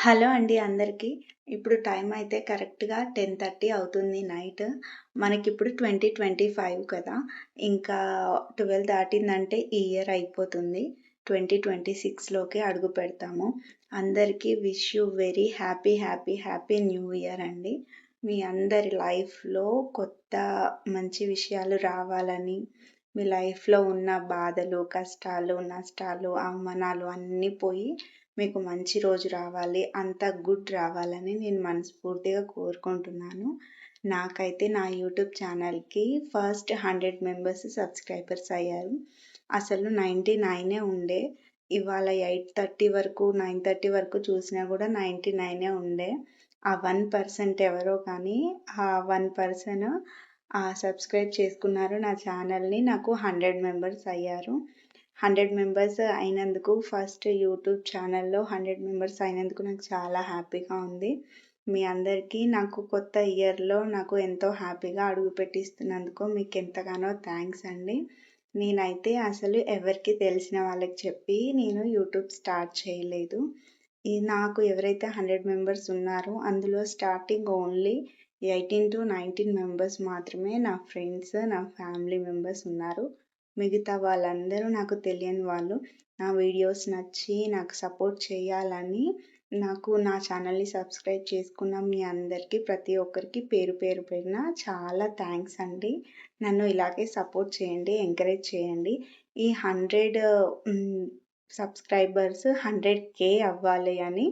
Hello అండి అందరికీ. ఇప్పుడు టైం అయితే కరెక్ట్‌గా 10:30 అవుతుంది నైట్. మనకిప్పుడు 2025 కదా! ఇంకా 12 దాటిందంటే ఈ ఇయర్ అయిపోతుంది. 2026లోకి అడుగుపెడతాము. అందరికీ wish you very happy, happy, happy new year అండి. మీ అందరి లైఫ్‌లో కొత్త మంచి విషయాలు రావాలని, మీ లైఫ్‌లో ఉన్న బాధలు, కష్టాలు, నష్టాలు, అవమానాలు అన్నీ పోయి మీకు మంచి రోజు రావాలి. అంతా గుడ్ రావాలని నేను మనస్ఫూర్తిగా కోరుకుంటున్నాను. నాకైతే నా యూట్యూబ్ ఛానల్‌కి ఫస్ట్ 100 మెంబర్స్ సబ్స్క్రైబర్స్ అయ్యారు. అసలు 99 ఉండే. ఇవాళ 8:30 వరకు, 9:30 వరకు చూసినా కూడా 99 ఉండే. ఆ 1% ఎవరో కానీ ఆ 1 పర్సన్ సబ్స్క్రైబ్ చేసుకున్నారు నా ఛానల్‌ని. నాకు 100 మెంబర్స్ అయ్యారు. 100 మెంబర్స్ అయినందుకు ఫస్ట్ యూట్యూబ్ ఛానల్‌లో 100 మెంబర్స్ అయినందుకు నాకు చాలా హ్యాపీగా ఉంది. మీ అందరికీ నాకు కొత్త ఇయర్‌లో నాకు ఎంతో హ్యాపీగా అడుగుపెట్టిస్తున్నందుకు మీకెంతగానో థాంక్స్ అండి. నేనైతే అసలు ఎవరికీ తెలిసిన వాళ్ళకి చెప్పి నేను యూట్యూబ్ స్టార్ట్ చేయలేదు. నాకు ఎవరైతే 100 మెంబర్స్ ఉన్నారో అందులో స్టార్టింగ్ ఓన్లీ 18-19 మెంబర్స్ మాత్రమే నా ఫ్రెండ్స్, నా ఫ్యామిలీ మెంబర్స్ ఉన్నారు. మిగతా వాళ్ళందరూ నాకు తెలియని వాళ్ళు. నా వీడియోస్ నచ్చి నాకు సపోర్ట్ చేయాలని నాకు నా ఛానల్‌ని సబ్స్క్రైబ్ చేసుకున్న మీ అందరికీ ప్రతి ఒక్కరికి పేరు పేరున చాలా థాంక్స్ అండి. నన్ను ఇలాగే సపోర్ట్ చేయండి, ఎంకరేజ్ చేయండి. ఈ 100 సబ్స్క్రైబర్స్ 100,000 అవ్వాలి అని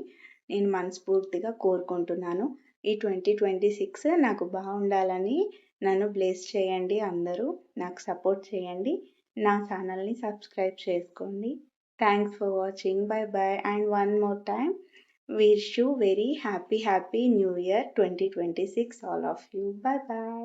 నేను మనస్ఫూర్తిగా కోరుకుంటున్నాను. ఈ 2026 నాకు బావుండాలని నన్ను బ్లెస్ చేయండి అందరూ. నాకు సపోర్ట్ చేయండి. నా ఛానల్‌ని సబ్స్క్రైబ్ చేసుకోండి. Thanks for watching. By by. And one more time wish you very happy, happy new year 2026 all of you. By by.